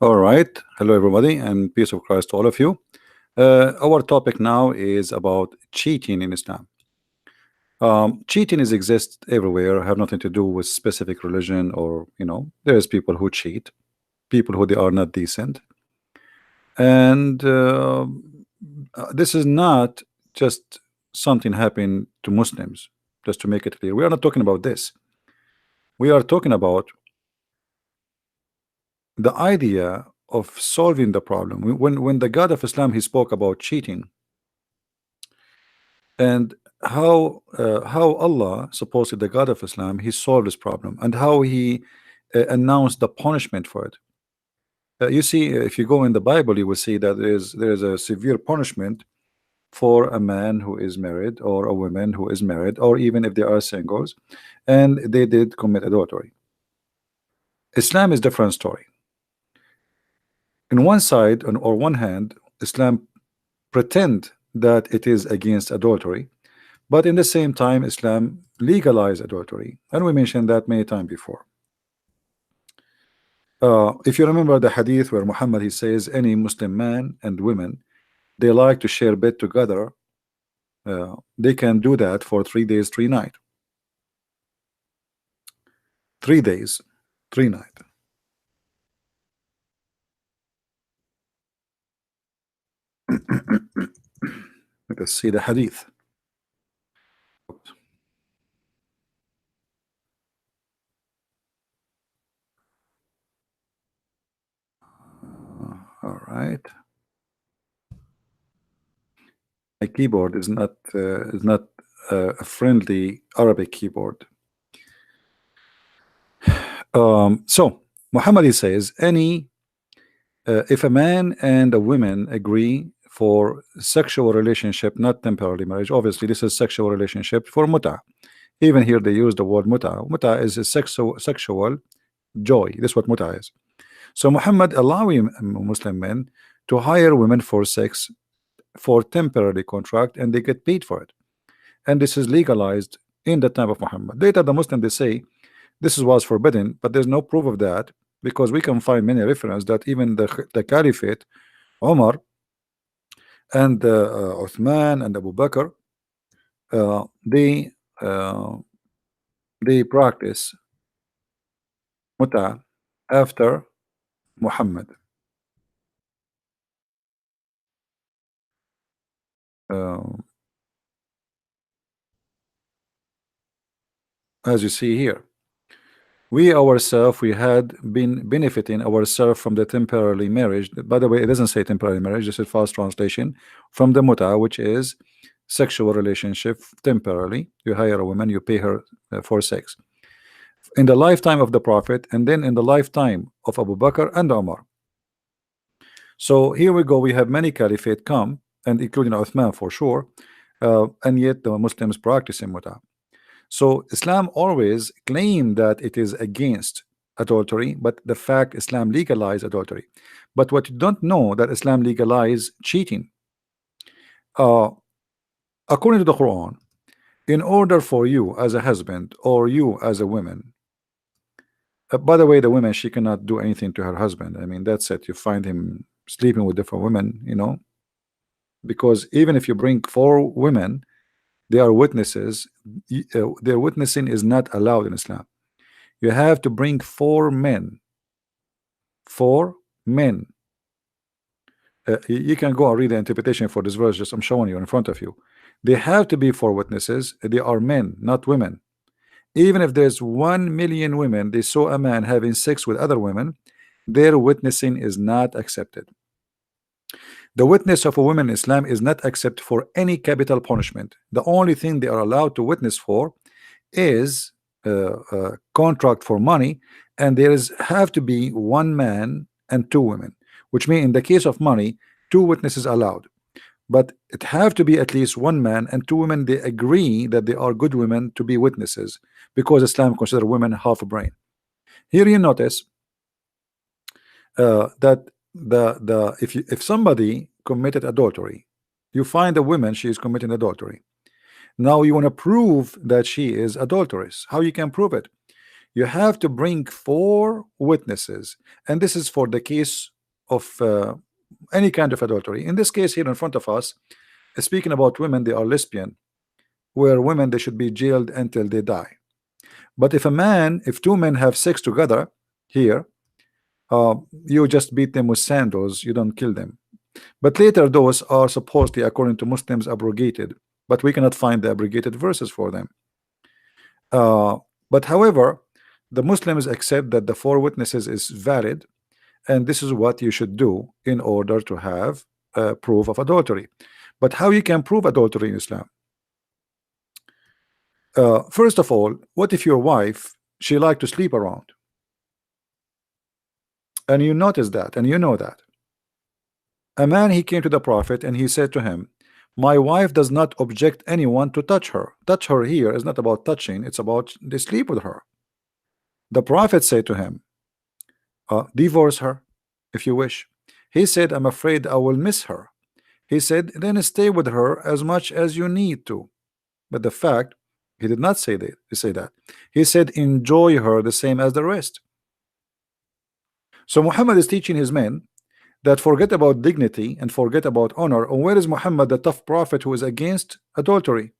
All right. Hello, everybody, and peace of Christ to all of you. Our topic now is about cheating in Islam. Cheating is exists everywhere. Have nothing to do with specific religion, or there's people who cheat, people who they are not decent, and this is not just something happening to Muslims. Just to make it clear, we are not talking about this. We are talking about the idea of solving the problem. When the God of Islam he spoke about cheating and how Allah, supposedly the God of Islam, he solved this problem and how he announced the punishment for it. You see, if you go in the Bible, you will see that there is a severe punishment for a man who is married or a woman who is married, or even if they are singles and they did commit adultery. Islam is different story. In one side, or one hand, Islam pretend that it is against adultery, but in the same time Islam legalized adultery, and we mentioned that many times before. If you remember the hadith where Muhammad he says any Muslim man and women they like to share bed together, they can do that for 3 days 3 nights. 3 days 3 nights. Let us see the hadith. All right. My keyboard is not a friendly Arabic keyboard. So Muhammad he says any if a man and a woman agree for sexual relationship, not temporary marriage, obviously this is sexual relationship for muta. Even here they use the word muta. Muta is a sexual joy. This is what muta is. So Muhammad allowing Muslim men to hire women for sex for temporary contract, and they get paid for it, and this is legalized in the time of Muhammad. Later the Muslim they say this was forbidden, but there's no proof of that, because we can find many references that even the Caliphate, Omar and Uthman and Abu Bakr, they practice muta after Muhammad. As you see here, we ourselves we had been benefiting ourselves from the temporary marriage. By the way, it doesn't say temporary marriage, this is fast translation from the muta, which is sexual relationship temporarily. You hire a woman, you pay her for sex in the lifetime of the Prophet, and then in the lifetime of Abu Bakr and Umar. So here we go, we have many caliphate come, and including Uthman for sure, and yet the Muslims practicing muta. So Islam always claimed that it is against adultery, but the fact Islam legalized adultery. But what you don't know that Islam legalized cheating. According to the Quran, in order for you as a husband or you as a woman, by the way, the woman she cannot do anything to her husband. I mean, that's it. You find him sleeping with different women, because even if you bring 4 women, they are witnesses. Their witnessing is not allowed in Islam. You have to bring 4 men. 4 men. You can go and read the interpretation for this verse. Just I'm showing you in front of you. They have to be 4 witnesses. They are men, not women. Even if there's 1 million women, they saw a man having sex with other women, their witnessing is not accepted. The witness of a woman in Islam is not accepted for any capital punishment. The only thing they are allowed to witness for is a contract for money, and there have to be 1 man and 2 women, which means in the case of money 2 witnesses allowed, but it have to be at least 1 man and 2 women. They agree that they are good women to be witnesses, because Islam consider women half a brain. Here you notice that if somebody committed adultery, you find a woman, she is committing adultery. Now you want to prove that she is adulteress. How you can prove it? You have to bring 4 witnesses, and this is for the case of any kind of adultery. In this case here in front of us, speaking about women, they are lesbian, where women they should be jailed until they die. But if two men have sex together here, you just beat them with sandals, you don't kill them. But later those are supposedly, according to Muslims, abrogated, but we cannot find the abrogated verses for them. But however, the Muslims accept that the four witnesses is valid, and this is what you should do in order to have proof of adultery. But how you can prove adultery in Islam? First of all, what if your wife, she like to sleep around, and you notice that, and you know that? A man, he came to the Prophet and he said to him, my wife does not object anyone to touch her. Touch her here is not about touching, it's about they sleep with her. The Prophet said to him, divorce her if you wish. He said, I'm afraid I will miss her. He said, then stay with her as much as you need to. But the fact, he did not say that. He said, enjoy her the same as the rest. So Muhammad is teaching his men that forget about dignity and forget about honor. And where is Muhammad, the tough prophet who is against adultery?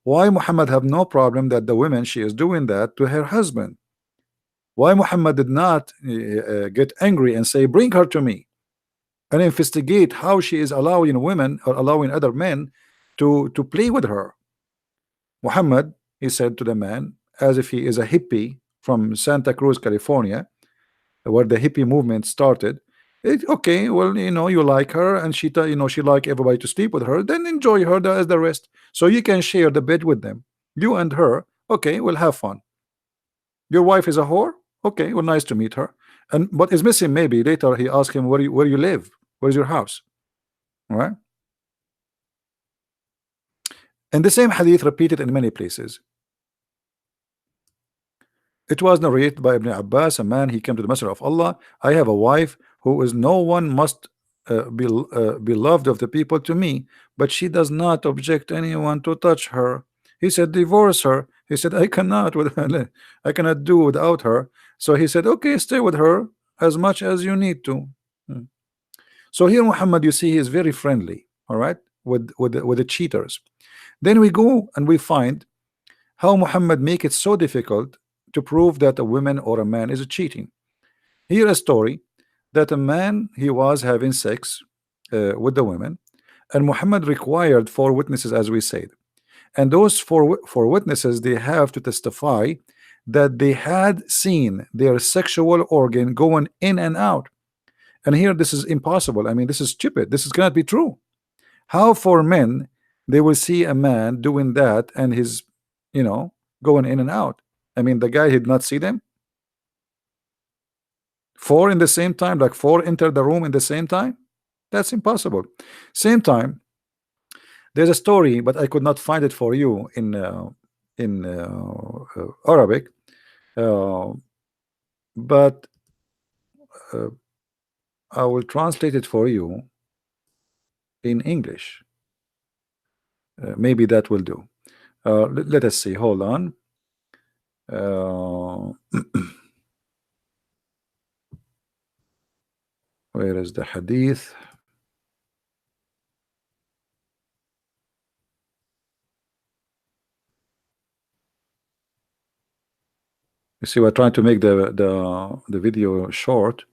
Why Muhammad have no problem that the woman, she is doing that to her husband? Why Muhammad did not get angry and say, bring her to me, and investigate how she is allowing women or allowing other men to play with her? Muhammad, he said to the man, as if he is a hippie from Santa Cruz, California, where the hippie movement started. Okay, well, you know, you like her, and she like everybody to sleep with her, then enjoy her as the rest, so you can share the bed with them, you and her. Okay, we'll have fun. Your wife is a whore. Okay, well, nice to meet her. And what is missing, maybe later he asked him, where you live, where's your house? All right. And the same hadith repeated in many places. It was narrated by Ibn Abbas, a man, he came to the Messenger of Allah, I have a wife who is no one must be beloved of the people to me, but she does not object anyone to touch her. He said, divorce her. He said, I cannot do without her. So he said, okay, stay with her as much as you need to. So here Muhammad, you see, he is very friendly, all right, with the cheaters. Then we go and we find how Muhammad make it so difficult to prove that a woman or a man is cheating. Here a story that a man, he was having sex with the women, and Muhammad required 4 witnesses, as we said, and those four witnesses, they have to testify that they had seen their sexual organ going in and out. And here this is impossible. I mean, this is stupid. This cannot be true. How 4 men they will see a man doing that and his, you know, going in and out? I mean, the guy did not see them. 4 in the same time, like 4 enter the room in the same time. That's impossible. Same time, there's a story, but I could not find it for you in Arabic, but I will translate it for you in English. Maybe that will do. Let us see. Hold on. Where is the hadith? You see, we're trying to make the video short.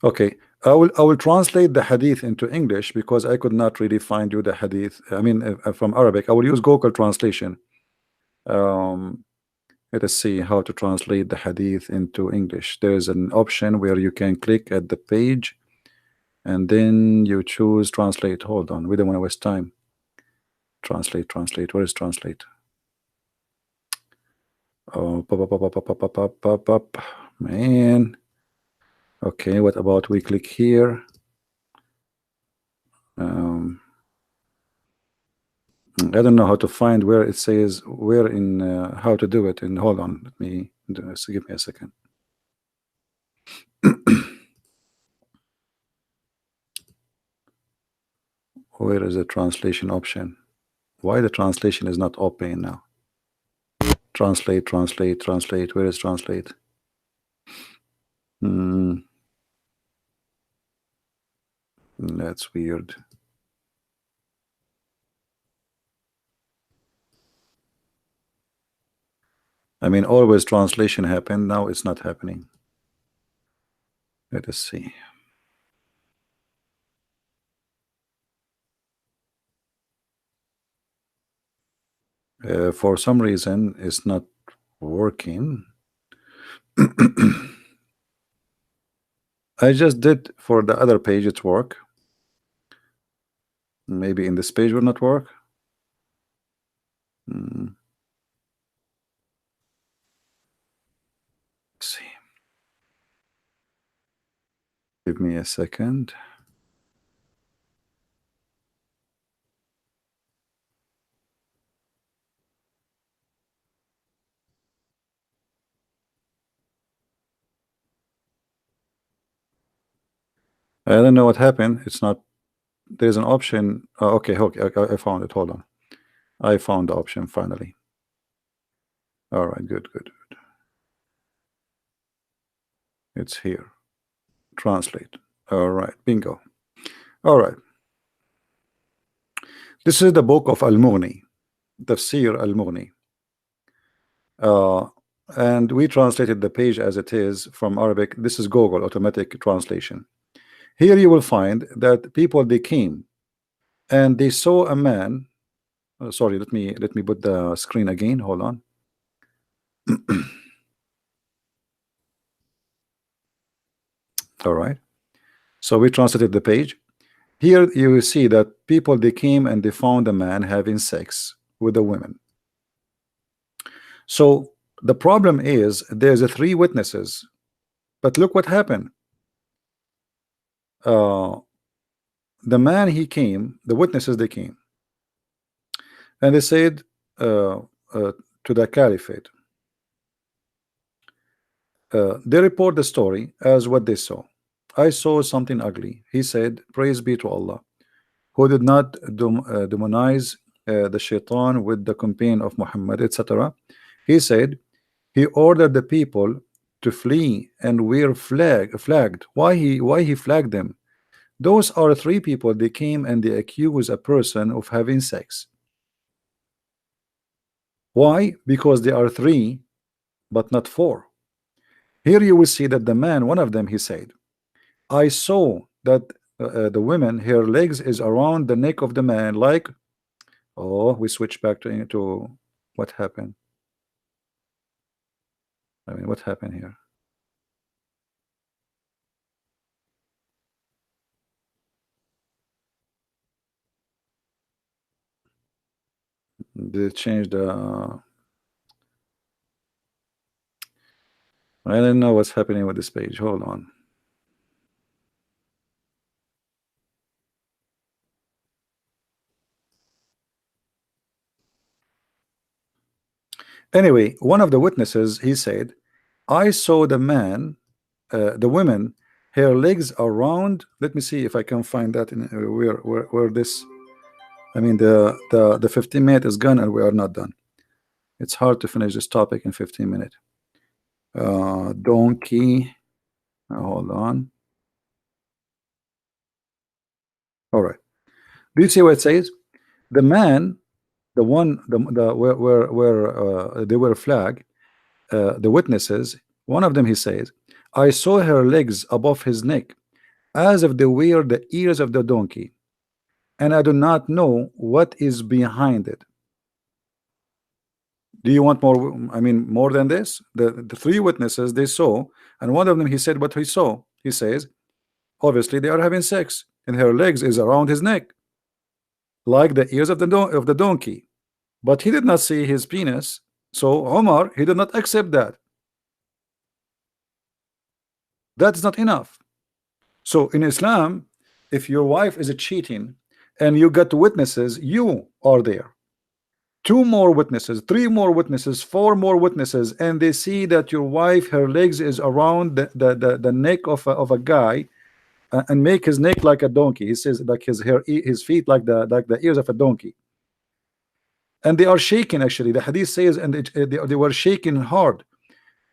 Okay, I will translate the hadith into English because I could not really find you the hadith. I mean, from Arabic. I will use Google translation. Let us see how to translate the hadith into English. There is an option where you can click at the page and then you choose translate. Hold on, we don't want to waste time. Translate. Where is translate? Oh, man. Okay, what about we click here? I don't know how to find where it says where in how to do it. And hold on, let me give me a second. Where is the translation option? Why the translation is not open now? Translate, translate, translate. Where is translate? That's weird. I mean, always translation happened. Now it's not happening. Let us see. For some reason, it's not working. I just did for the other page, it work. Maybe in this page will not work. Let's see. Give me a second. I don't know what happened. It's not. There's an option. Okay, I found it. Hold on. I found the option finally. All right, good, good, good. It's here. Translate. All right, bingo. All right. This is the book of Al-Mughni, Tafsir Al-Mughni. And we translated the page as it is from Arabic. This is Google automatic translation. Here you will find that people, they came and they saw a man. Sorry, let me put the screen again. Hold on. All right. So we translated the page. Here you will see that people, they came and they found a man having sex with a woman. So the problem is there's a 3 witnesses, but look what happened. The man, he came, the witnesses, they came and they said to the caliphate, they report the story as what they saw. I saw something ugly. He said, praise be to Allah, who did not demonize the shaitan with the companion of Muhammad, etc. He said he ordered the people to flee and wear flagged. Why he flagged them? Those are 3 people. They came and they accuse a person of having sex. Why? Because they are 3 but not 4. Here you will see that the man, one of them, he said, I saw that the woman, her legs is around the neck of the man, like, oh, we switch back to what happened. I mean, what happened here? They changed the I don't know what's happening with this page. Hold on. Anyway, one of the witnesses, he said, I saw the man, the woman, her legs around. Let me see if I can find that in where this. I mean, the 15 minute is gone and we are not done. It's hard to finish this topic in 15 minutes. Donkey. Hold on. All right. Do you see what it says? The man, the one, the where they were flagged, the witnesses. One of them, he says, I saw her legs above his neck, as if they were the ears of the donkey, and I do not know what is behind it. Do you want more? I mean, more than this? The 3 witnesses, they saw, and one of them, he said what he saw. He says, obviously they are having sex, and her legs is around his neck, like the ears of the donkey. But he did not see his penis. So Omar, he did not accept that. That is not enough. So in Islam, if your wife is cheating and you got witnesses, you are there. 2 more witnesses, 3 more witnesses, 4 more witnesses, and they see that your wife, her legs is around the neck of a guy. and make his neck like a donkey. He says like his hair, his feet like the ears of a donkey. And they are shaking. Actually, the hadith says, and they were shaking hard.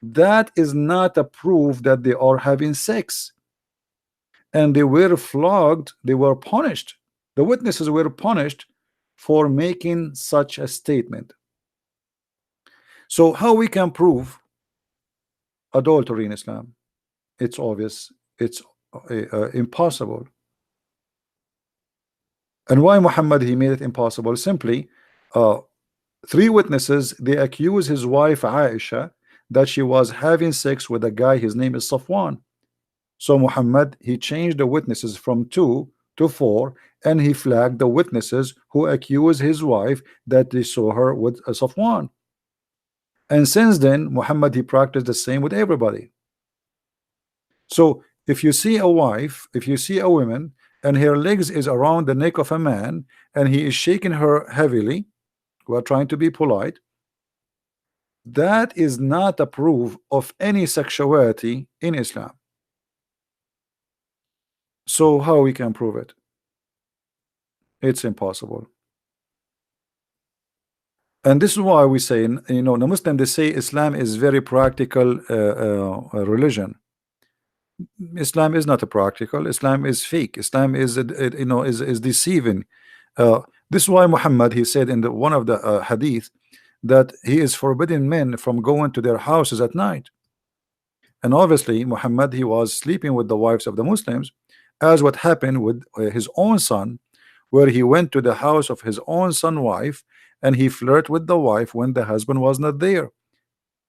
That is not a proof that they are having sex. And they were flogged. They were punished. The witnesses were punished for making such a statement. So how we can prove adultery in Islam? It's obvious. It's impossible. And why Muhammad he made it impossible? Simply, three witnesses, they accuse his wife Aisha that she was having sex with a guy, his name is Safwan. So Muhammad he changed the witnesses from 2 to 4, and he flagged the witnesses who accuse his wife that they saw her with Safwan. And since then Muhammad he practiced the same with everybody. So if you see a wife, if you see a woman and her legs is around the neck of a man and he is shaking her heavily, we are trying to be polite, that is not a proof of any sexuality in Islam. So how we can prove it? It's impossible. And this is why we say, you know, the Muslim, they say Islam is very practical religion. Islam is not a practical. Islam is fake. Islam is you know, is deceiving. This is why Muhammad he said in one of the hadith that he is forbidding men from going to their houses at night. And obviously Muhammad he was sleeping with the wives of the Muslims, as what happened with his own son, where he went to the house of his own son wife and he flirted with the wife when the husband was not there.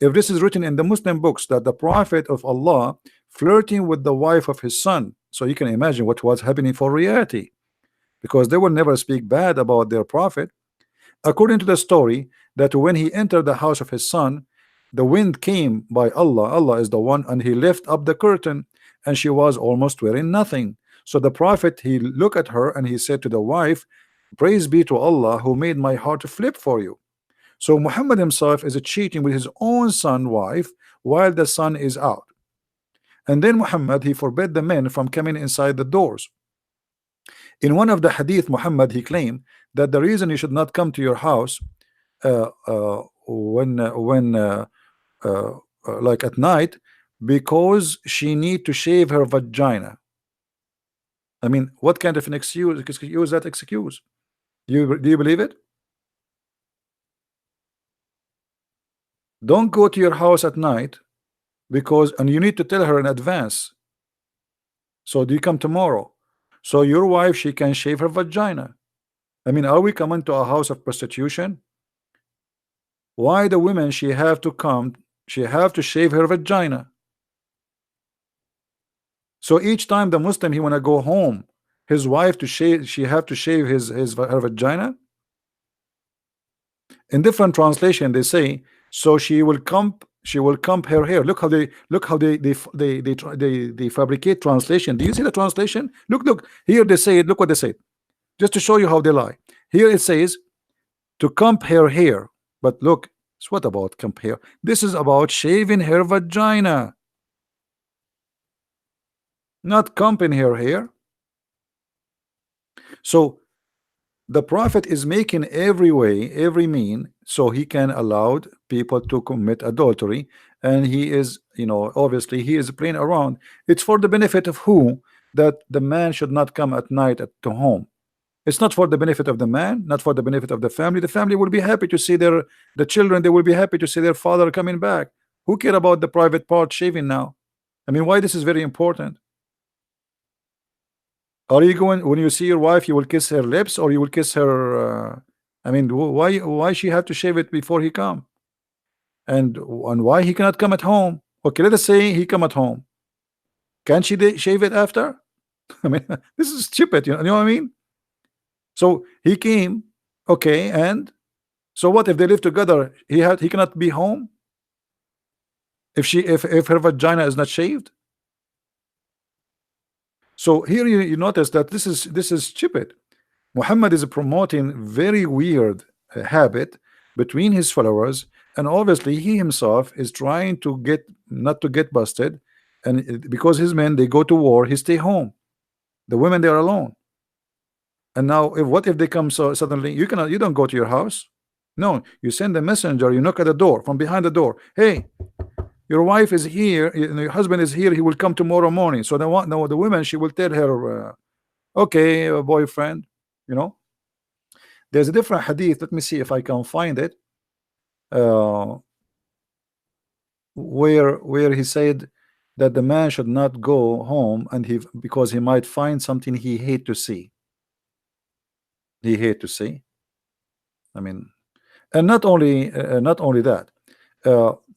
If this is written in the Muslim books that the Prophet of Allah flirting with the wife of his son, so you can imagine what was happening for reality, because they will never speak bad about their prophet. According to the story, that when he entered the house of his son, the wind came by Allah. Allah is the one, and he lifted up the curtain and she was almost wearing nothing. So the prophet he looked at her and he said to the wife, praise be to Allah who made my heart to flip for you. So Muhammad himself is cheating with his own son wife while the son is out. And then Muhammad he forbid the men from coming inside the doors. In one of the hadith, Muhammad he claimed that the reason you should not come to your house when like at night, because she need to shave her vagina. I mean, what kind of an excuse that excuse? Do you believe it? Don't go to your house at night because, and you need to tell her in advance. So do you come tomorrow? So your wife she can shave her vagina. I mean, are we coming to a house of prostitution? Why the women she have to come? She have to shave her vagina. So each time the Muslim he wanna go home, his wife to shave, she have to shave her vagina. In different translation they say, so she will comb her hair. Look how they fabricate translation. Do you see the translation? Look here, they say it. Look what they say, just to show you how they lie. Here it says to comb her hair, but look, it's what about comb hair? This is about shaving her vagina, not combing her hair. So the Prophet is making every way, every mean, so he can allow people to commit adultery, and he is, you know, obviously he is playing around. It's for the benefit of who? That the man should not come at night to home. It's not for the benefit of the man, not for the benefit of the family. The family will be happy to see the children. They will be happy to see their father coming back. Who care about the private part shaving now? I mean, why this is very important? Are you going, when you see your wife, you will kiss her lips or you will kiss her? I mean, why she have to shave it before he come? And why he cannot come at home? Okay, let us say he come at home. Can she shave it after? I mean, this is stupid. You know what I mean? So he came, okay, and so what if they live together? He cannot be home if her vagina is not shaved. So here you notice that this is stupid. Muhammad is promoting very weird habit between his followers, and obviously he himself is trying to not to get busted, and because his men they go to war, he stay home. The women, they are alone. And now, if what if they come so suddenly? You don't go to your house. No, you send a messenger. You knock at the door from behind the door. Hey, your wife is here. Your husband is here. He will come tomorrow morning. So the woman, she will tell her, okay, boyfriend. You know, there's a different hadith. Let me see if I can find it. Where he said that the man should not go home and because he might find something he hate to see. He hate to see. I mean, and not only that,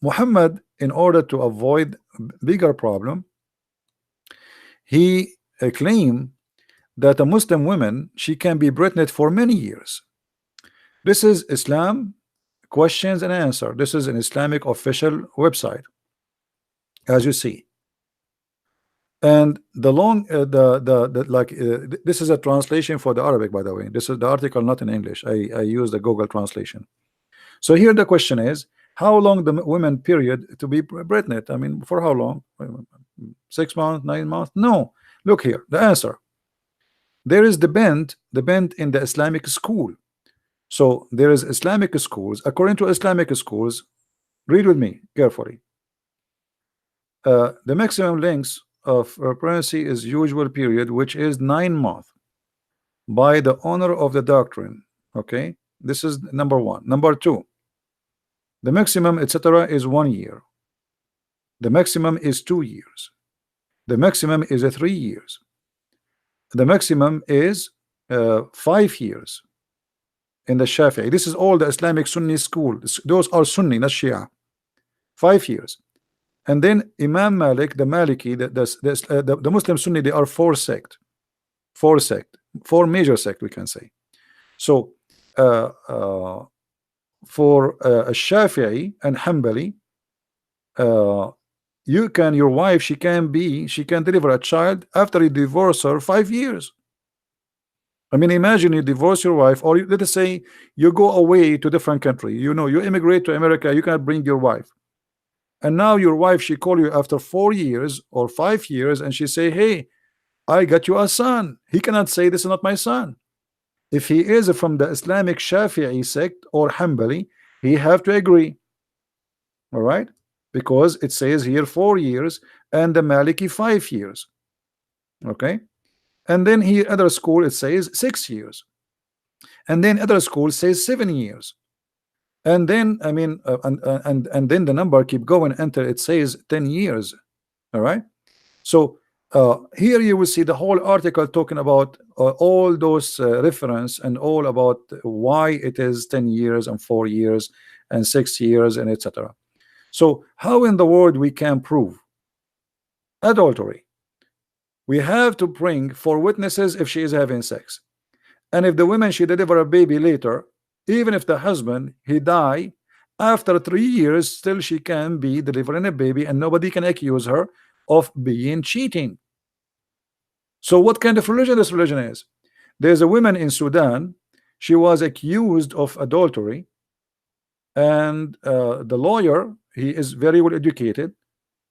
Muhammad, in order to avoid bigger problem, he claimed that a Muslim woman, she can be pregnant for many years. This is Islam questions and answer. This is an Islamic official website, as you see. And the long this is a translation for the Arabic, by the way. This is the article not in English. I use the Google translation. So here the question is, how long the women period to be pregnant? I mean, for how long? 6 months, 9 months? No. Look here, the answer. There is the bend in the Islamic school. So there is Islamic schools. According to Islamic schools, read with me carefully. The maximum length of pregnancy is usual period, which is 9 months, by the honor of the doctrine. Okay, this is number one. Number two, the maximum, etc., is 1 year. The maximum is 2 years. The maximum is 3 years. The maximum is 5 years in the Shafi'i. This is all the Islamic Sunni school. Those are Sunni, not Shia. 5 years. And then Imam Malik, the Maliki, the Muslim Sunni, they are 4 sects. 4 major sects, we can say. So for Shafi'i and Hanbali, your wife, she can deliver a child after you divorce her 5 years. I mean, imagine you divorce your wife, or let us say you go away to different country. You immigrate to America. You cannot bring your wife, and now your wife, she call you after 4 years or 5 years, and she say, "Hey, I got you a son." He cannot say, "This is not my son." If he is from the Islamic Shafi'i sect or Hanbali, he have to agree. All right, because it says here 4 years and the Maliki 5 years. Okay. And then here other school it says 6 years, and then other school says 7 years, and then I mean and then the number keep going until it says 10 years. All right, so here you will see the whole article talking about all those reference and all about why it is 10 years and 4 years and 6 years and etc. So how in the world we can prove adultery? We have to bring 4 witnesses if she is having sex, and if the woman, she deliver a baby later, even if the husband, he die after 3 years, still she can be delivering a baby, and nobody can accuse her of being cheating. So what kind of religion this religion is? There's a woman in Sudan, she was accused of adultery, and the lawyer, he is very well educated.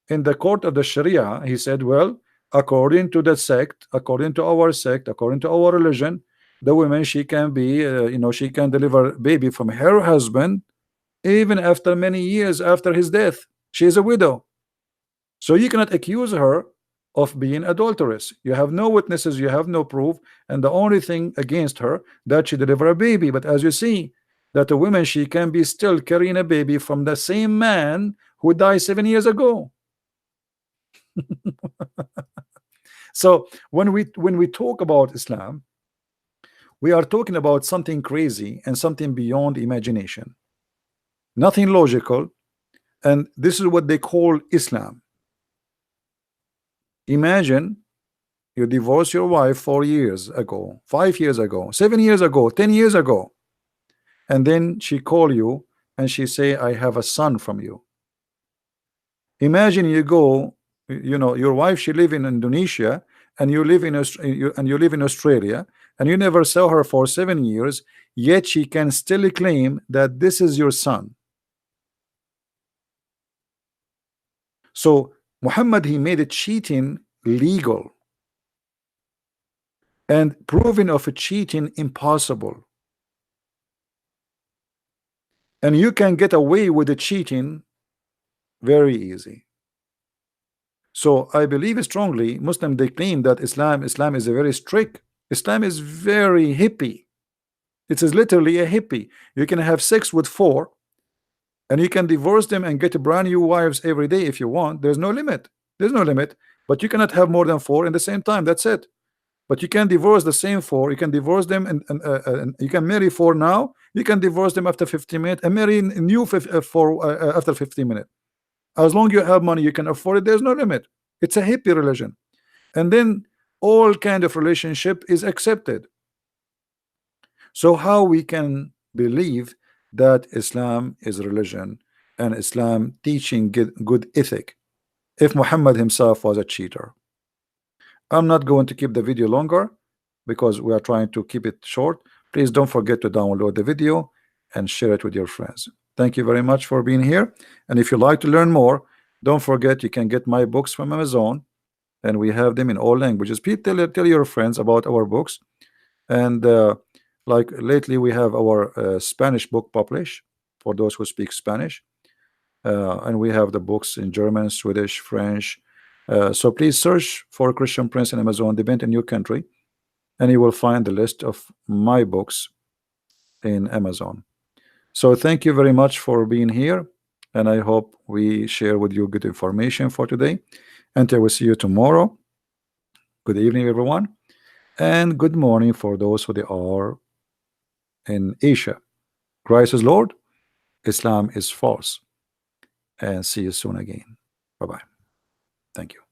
In the court of the Sharia, he said, well, according to the sect, according to our sect, according to our religion, the woman, she can be she can deliver baby from her husband even after many years after his death. She is a widow, so you cannot accuse her of being adulterous. You have no witnesses, you have no proof, and the only thing against her that she deliver a baby. But as you see, that a woman, she can be still carrying a baby from the same man who died 7 years ago. So when we talk about Islam, we are talking about something crazy and something beyond imagination, nothing logical, and this is what they call Islam. Imagine you divorce your wife 4 years ago, 5 years ago, 7 years ago, 10 years ago, and then she call you and she say, I have a son from you. Imagine you go, your wife, she live in Indonesia, and you live in Australia, and you never saw her for 7 years, yet she can still claim that this is your son. So Muhammad, he made it cheating legal. and proving of a cheating impossible. And you can get away with the cheating very easy. So I believe strongly Muslim, they claim that Islam is a very strict. Islam is very hippie. It is literally a hippie. You can have sex with 4 and you can divorce them and get brand new wives every day if you want. There's no limit. There's no limit. But you cannot have more than 4 in the same time. That's it. But you can divorce the same 4. You can divorce them and you can marry 4 now. You can divorce them after 15 minutes and marry new 4 after 15 minutes. As long as you have money, you can afford it. There's no limit. It's a hippie religion. And then all kind of relationship is accepted. So how we can believe that Islam is religion and Islam teaching good ethic if Muhammad himself was a cheater? I'm not going to keep the video longer because we are trying to keep it short. Please don't forget to download the video and share it with your friends. Thank you very much for being here. And if you like to learn more, don't forget you can get my books from Amazon, and we have them in all languages. Please tell your friends about our books. And like lately we have our Spanish book published for those who speak Spanish, and we have the books in German, Swedish, French. So please search for Christian Prince in Amazon, depending on your country, and you will find the list of my books in Amazon. So thank you very much for being here, and I hope we share with you good information for today. Until we see you tomorrow, good evening everyone, and good morning for those who they are in Asia. Christ is Lord, Islam is false, and see you soon again. Bye-bye. Thank you.